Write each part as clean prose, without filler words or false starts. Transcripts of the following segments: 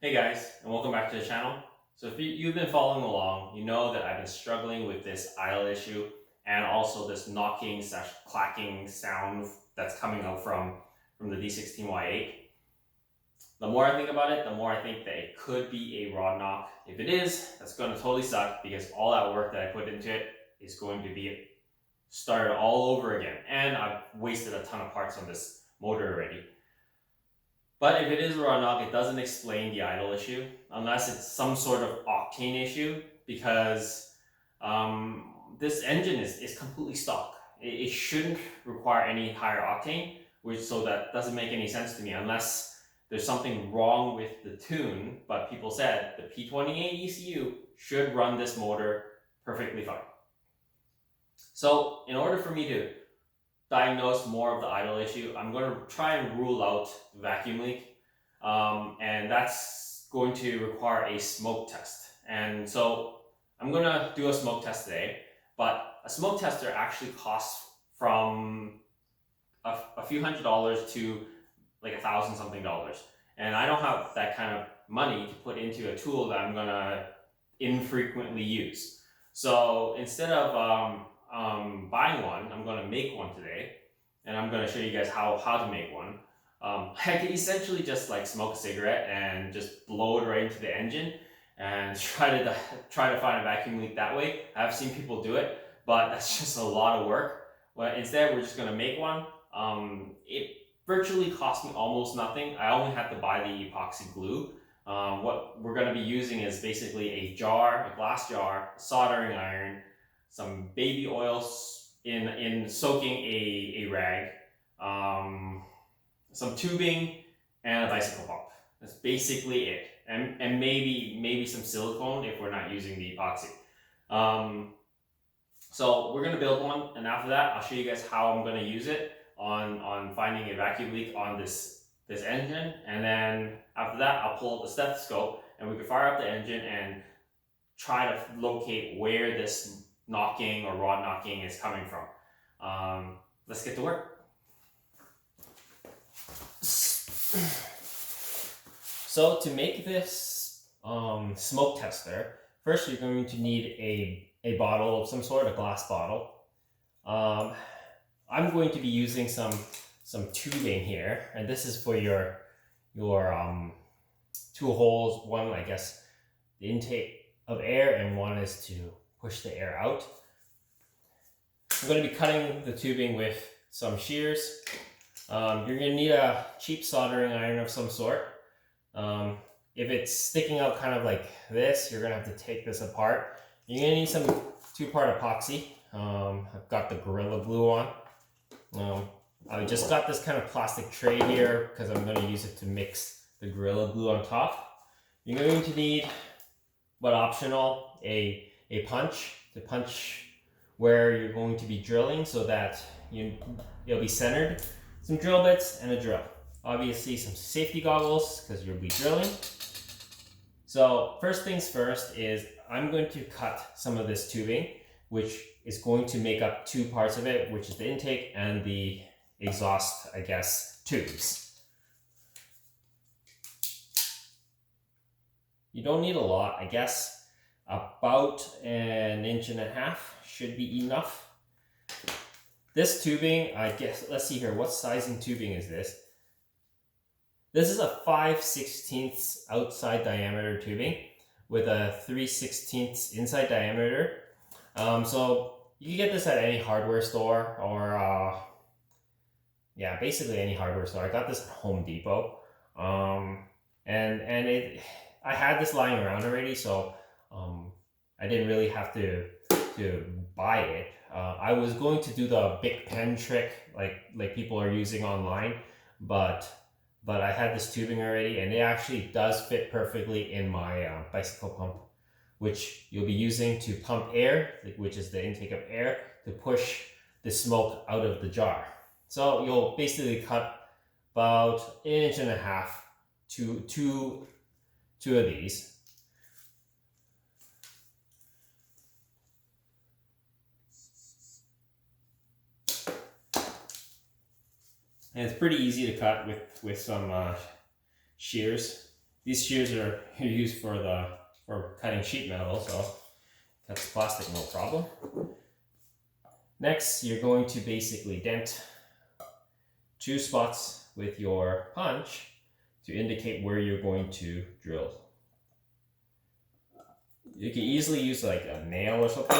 Hey guys, and welcome back to the channel. So if you've been following along, you know that I've been struggling with this idle issue and also this knocking slash clacking sound that's coming out from the D16Y8. The more I think about it, the more I think that it could be a rod knock. If it is, that's going to totally suck because all that work that I put into it is going to be started all over again. And I've wasted a ton of parts on this motor already. But if it is a rod knock, it doesn't explain the idle issue, unless it's some sort of octane issue, because this engine is completely stock. It shouldn't require any higher octane, so that doesn't make any sense to me, unless there's something wrong with the tune, but people said the P28 ECU should run this motor perfectly fine. So in order for me to diagnose more of the idle issue, I'm going to try and rule out the vacuum leak, and that's going to require a smoke test. And so I'm going to do a smoke test today, but a smoke tester actually costs from a few $100s to like $1,000 something, and I don't have that kind of money to put into a tool that I'm going to infrequently use. So instead of buying one, I'm going to make one today, and I'm going to show you guys how to make one. I can essentially just like smoke a cigarette and just blow it right into the engine and try to find a vacuum leak that way. I've seen people do it, but that's just a lot of work. But instead, we're just going to make one. It virtually cost me almost nothing. I only had to buy the epoxy glue. What we're going to be using is basically a glass jar, a soldering iron, some baby oil in soaking a rag, some tubing, and a bicycle pump. That's basically it. And maybe some silicone if we're not using the epoxy. So we're gonna build one, and after that, I'll show you guys how I'm gonna use it on finding a vacuum leak on this engine. And then after that, I'll pull up the stethoscope and we can fire up the engine and try to locate where this knocking or rod knocking is coming from. Let's get to work. So to make this smoke tester, first you're going to need a bottle of some sort, a glass bottle. I'm going to be using some tubing here, and this is for your two holes. One, I guess, the intake of air, and one is to push the air out. I'm going to be cutting the tubing with some shears. You're going to need a cheap soldering iron of some sort. If it's sticking out kind of like this, you're going to have to take this apart. You're going to need some 2-part epoxy. I've got the Gorilla Glue on. I just got this kind of plastic tray here because I'm going to use it to mix the Gorilla Glue on top. You're going to need, but optional, a punch to punch where you're going to be drilling so that you'll be centered. Some drill bits and a drill. Obviously some safety goggles because you'll be drilling. So first things first is I'm going to cut some of this tubing, which is going to make up 2 parts of it, which is the intake and the exhaust, I guess, tubes. You don't need a lot, I guess. About 1.5 inches should be enough. This tubing, I guess, let's see here, what sizing tubing is this? This is a 5/16 outside diameter tubing with a 3/16 inside diameter. So you can get this at any hardware store or yeah, basically any hardware store. I got this at Home Depot. And I had this lying around already, so I didn't really have to buy it. I was going to do the big pen trick like people are using online, but I had this tubing already, and it actually does fit perfectly in my bicycle pump, which you'll be using to pump air, which is the intake of air, to push the smoke out of the jar. So you'll basically cut about 1.5 inches to two of these. And it's pretty easy to cut with some shears. These shears are used for cutting sheet metal, so cuts plastic no problem. Next, you're going to basically dent 2 spots with your punch to indicate where you're going to drill. You can easily use like a nail or something.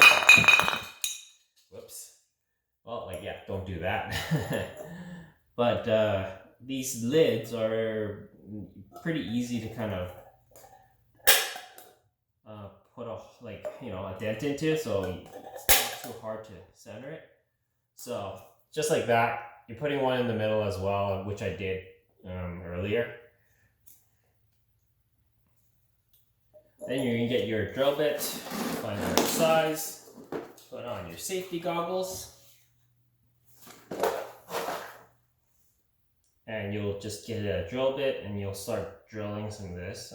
Whoops. Well, like, yeah, don't do that. But these lids are pretty easy to kind of put a dent into, so it's not too hard to center it. So just like that, you're putting one in the middle as well, which I did earlier. Then you're gonna get your drill bit, find the right size, put on your safety goggles, and you'll just get a drill bit and you'll start drilling some of this.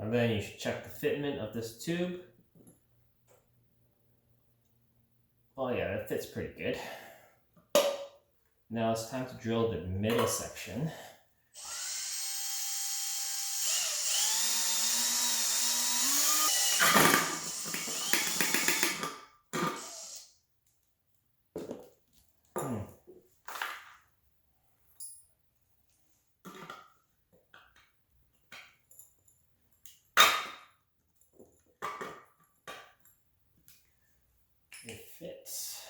And then you should check the fitment of this tube. Oh yeah, that fits pretty good. Now it's time to drill the middle section. It fits.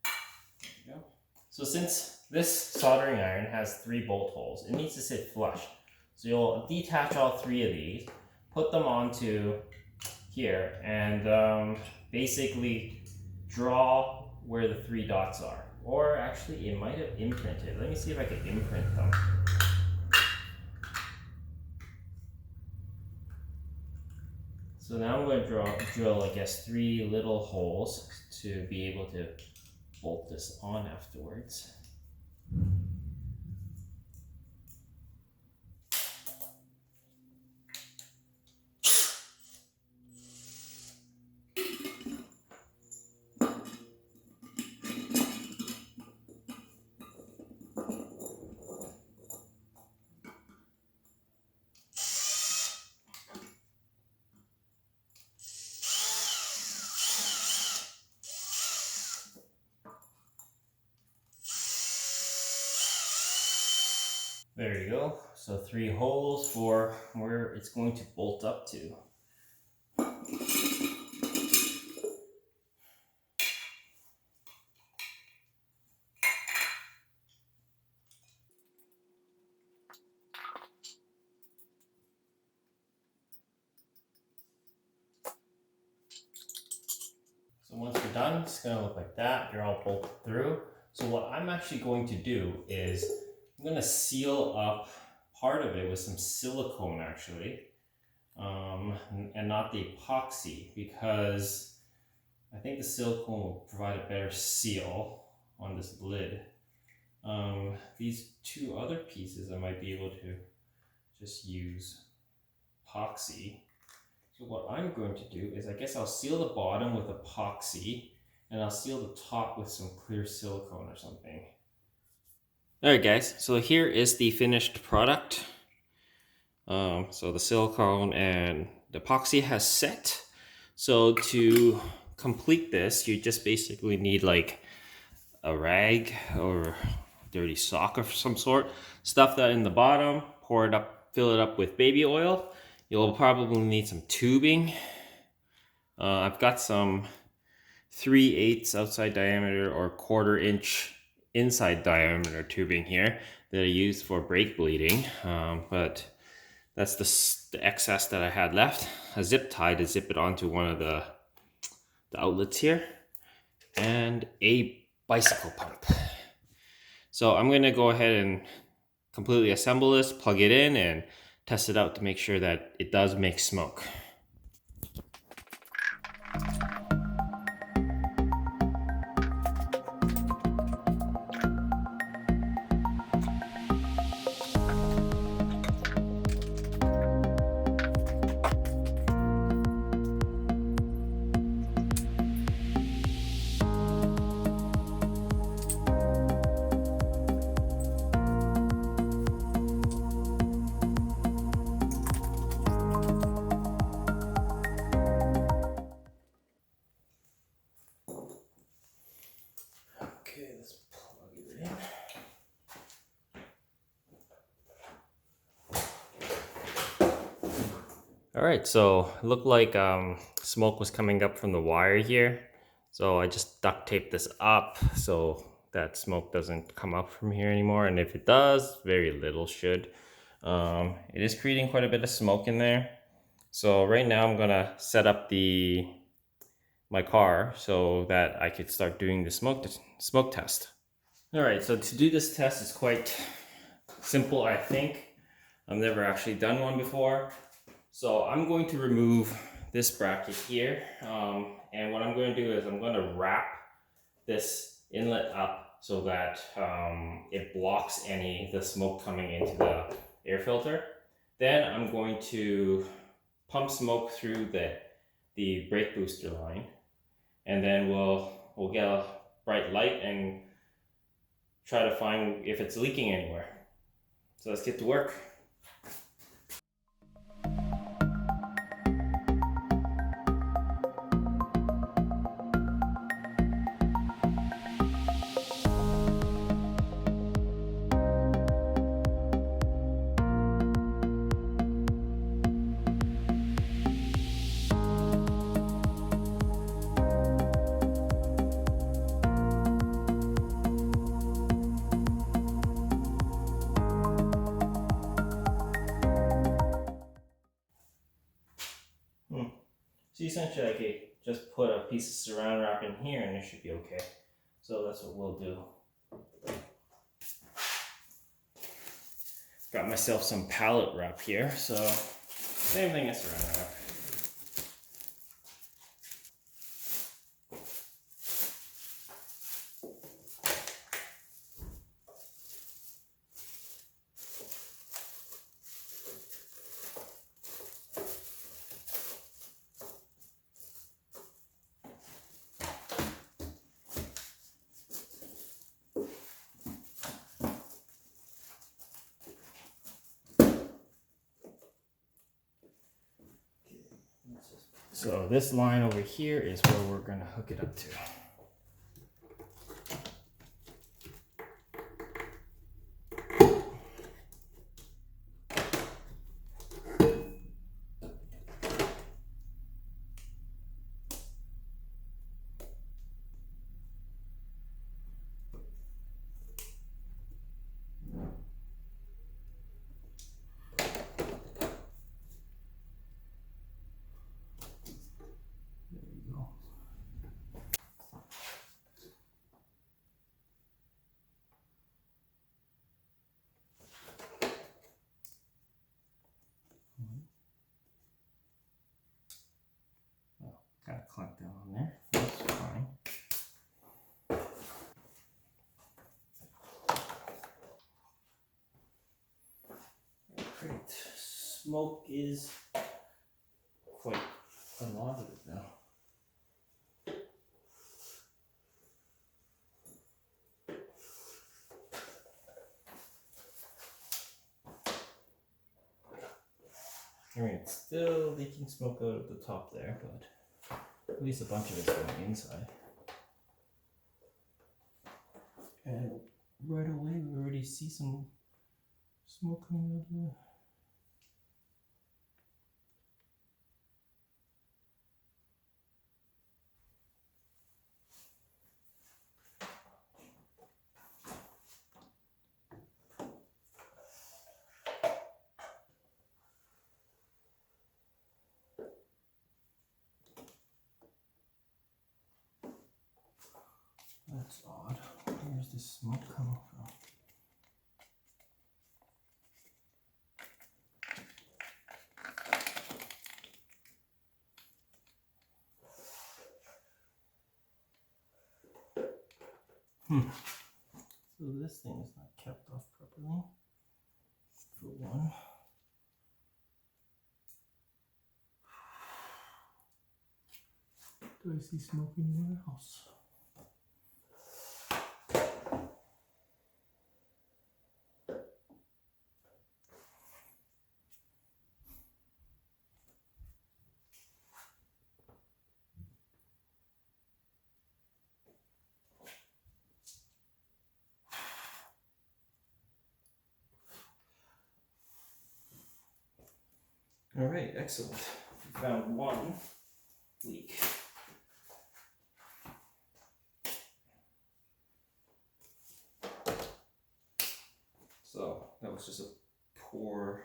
There you go. So since this soldering iron has 3 bolt holes, it needs to sit flush. So you'll detach all 3 of these, put them onto here, and basically draw where the 3 dots are. Or actually, it might have imprinted. Let me see if I can imprint them. So now I'm going to drill, I guess, 3 little holes to be able to bolt this on afterwards. There you go. So 3 holes for where it's going to bolt up to. So once you're done, it's going to look like that. You're all bolted through. So what I'm actually going to do is I'm going to seal up part of it with some silicone actually, and not the epoxy, because I think the silicone will provide a better seal on this lid. These 2 other pieces I might be able to just use epoxy. So what I'm going to do is I guess I'll seal the bottom with epoxy and I'll seal the top with some clear silicone or something. Alright guys, so here is the finished product. So the silicone and the epoxy has set. So to complete this, you just basically need like a rag or dirty sock of some sort. Stuff that in the bottom, pour it up, fill it up with baby oil. You'll probably need some tubing. I've got some 3/8 outside diameter or 1/4 inch inside diameter tubing here that I used for brake bleeding, but that's the excess that I had left. A zip tie to zip it onto one of the outlets here, and a bicycle pump. So I'm going to go ahead and completely assemble this, plug it in, and test it out to make sure that it does make smoke. All right, so it looked like smoke was coming up from the wire here. So I just duct taped this up so that smoke doesn't come up from here anymore. And if it does, very little should. It is creating quite a bit of smoke in there. So right now I'm gonna set up my car so that I could start doing the smoke test. All right, so to do this test is quite simple, I think. I've never actually done one before. So I'm going to remove this bracket here. And what I'm going to do is I'm going to wrap this inlet up so that it blocks any of the smoke coming into the air filter. Then I'm going to pump smoke through the brake booster line. And then we'll get a bright light and try to find if it's leaking anywhere. So let's get to work. So essentially I could just put a piece of saran wrap in here and it should be okay. So that's what we'll do. Got myself some pallet wrap here, so same thing as saran wrap. So this line over here is where we're going to hook it up to. Got a clamp down on there. That's fine. Great. Smoke is quite a lot of it now. I mean, it's still leaking smoke out of the top there, but at least a bunch of it's going inside. And right away, we already see some smoke coming out of there. That's odd. Where's the smoke coming from? So this thing is not kept off properly, for one. Do I see smoke anywhere else? All right, excellent. We found one leak. So that was just a poor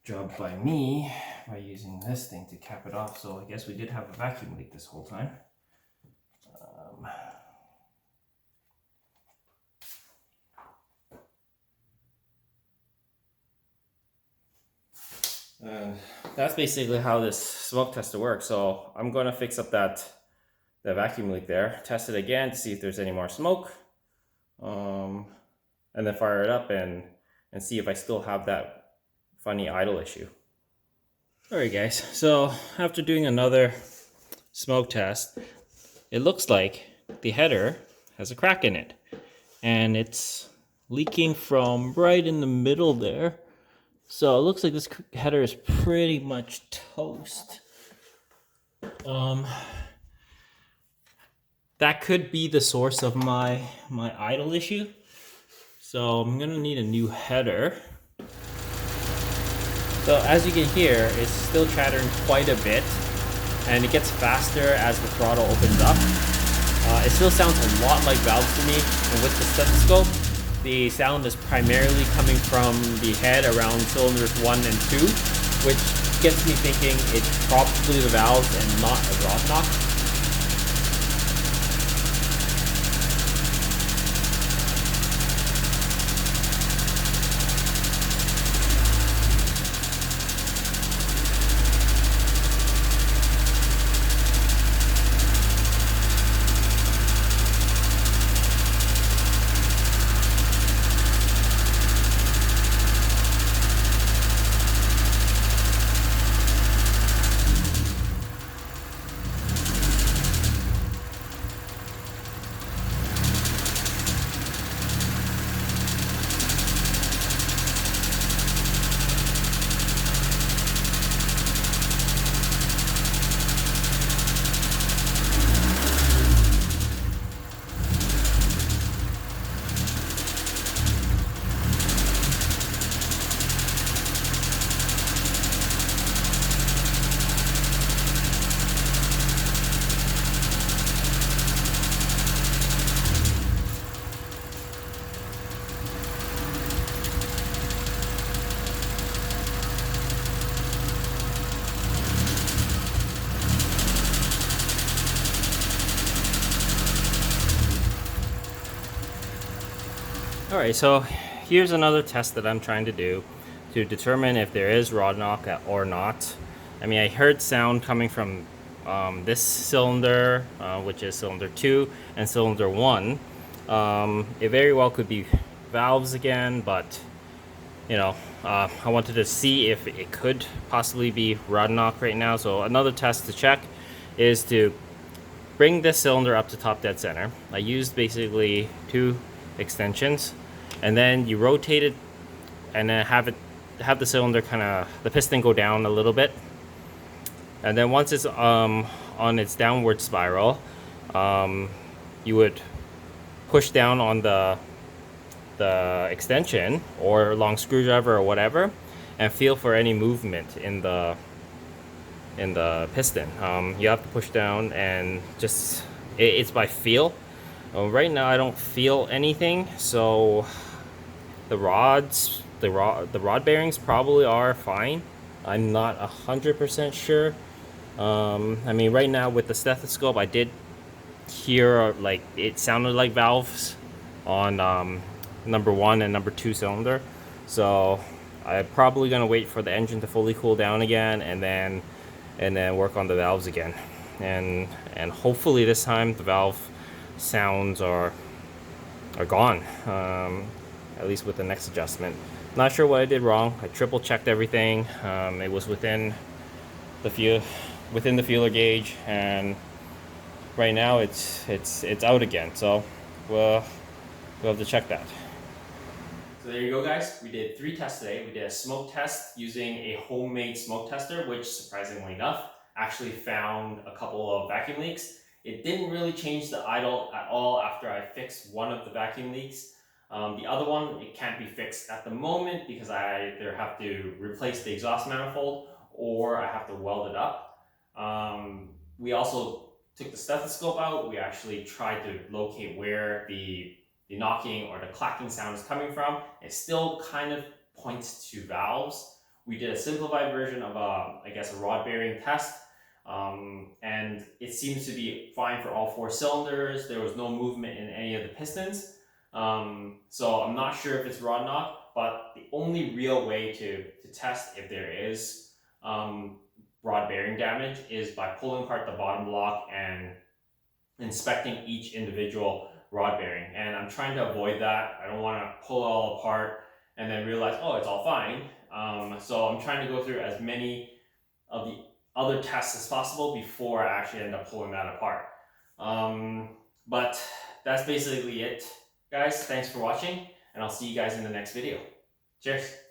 job by me by using this thing to cap it off. So I guess we did have a vacuum leak this whole time. That's basically how this smoke tester works. So I'm going to fix up the vacuum leak there, test it again to see if there's any more smoke, and then fire it up and see if I still have that funny idle issue. Alright guys, so after doing another smoke test, it looks like the header has a crack in it, and it's leaking from right in the middle there. So it looks like this header is pretty much toast. That could be the source of my idle issue. So I'm gonna need a new header. So as you can hear, it's still chattering quite a bit, and it gets faster as the throttle opens up. It still sounds a lot like valves to me, and with the stethoscope, the sound is primarily coming from the head around cylinders 1 and 2, which gets me thinking it's probably the valves and not a rod knock. Alright, so here's another test that I'm trying to do to determine if there is rod knock or not. I mean, I heard sound coming from this cylinder, which is cylinder 2, and cylinder 1. It very well could be valves again, but you know, I wanted to see if it could possibly be rod knock right now. So another test to check is to bring this cylinder up to top dead center. I used basically 2 extensions, and then you rotate it and then have the cylinder the piston go down a little bit, and then once it's on its downward spiral, you would push down on the extension or long screwdriver or whatever and feel for any movement in the piston. You have to push down and just it's by feel. Right now I don't feel anything, so the rod bearings probably are fine. I'm not 100% sure. I mean, right now with the stethoscope, I did hear like it sounded like valves on number 1 and number 2 cylinder. So I'm probably gonna wait for the engine to fully cool down again, and then work on the valves again, and hopefully this time the valve sounds are gone, at least with the next adjustment. Not sure what I did wrong. I triple checked everything. It was within the feeler gauge, and right now it's out again. So we'll have to check that. So there you go, guys. We did 3 tests today. We did a smoke test using a homemade smoke tester, which surprisingly enough actually found a couple of vacuum leaks. It didn't really change the idle at all after I fixed one of the vacuum leaks. The other one, it can't be fixed at the moment because I either have to replace the exhaust manifold or I have to weld it up. We also took the stethoscope out. We actually tried to locate where the knocking or the clacking sound is coming from. It still kind of points to valves. We did a simplified version of I guess a rod bearing test, and it seems to be fine for all 4 cylinders. There was no movement in any of the pistons. So I'm not sure if it's rod knock, but the only real way to test if there is rod bearing damage is by pulling apart the bottom block and inspecting each individual rod bearing. And I'm trying to avoid that. I don't want to pull it all apart and then realize, oh, it's all fine. So I'm trying to go through as many of the other tests as possible before I actually end up pulling that apart. But that's basically it, guys. Thanks for watching, and I'll see you guys in the next video. Cheers.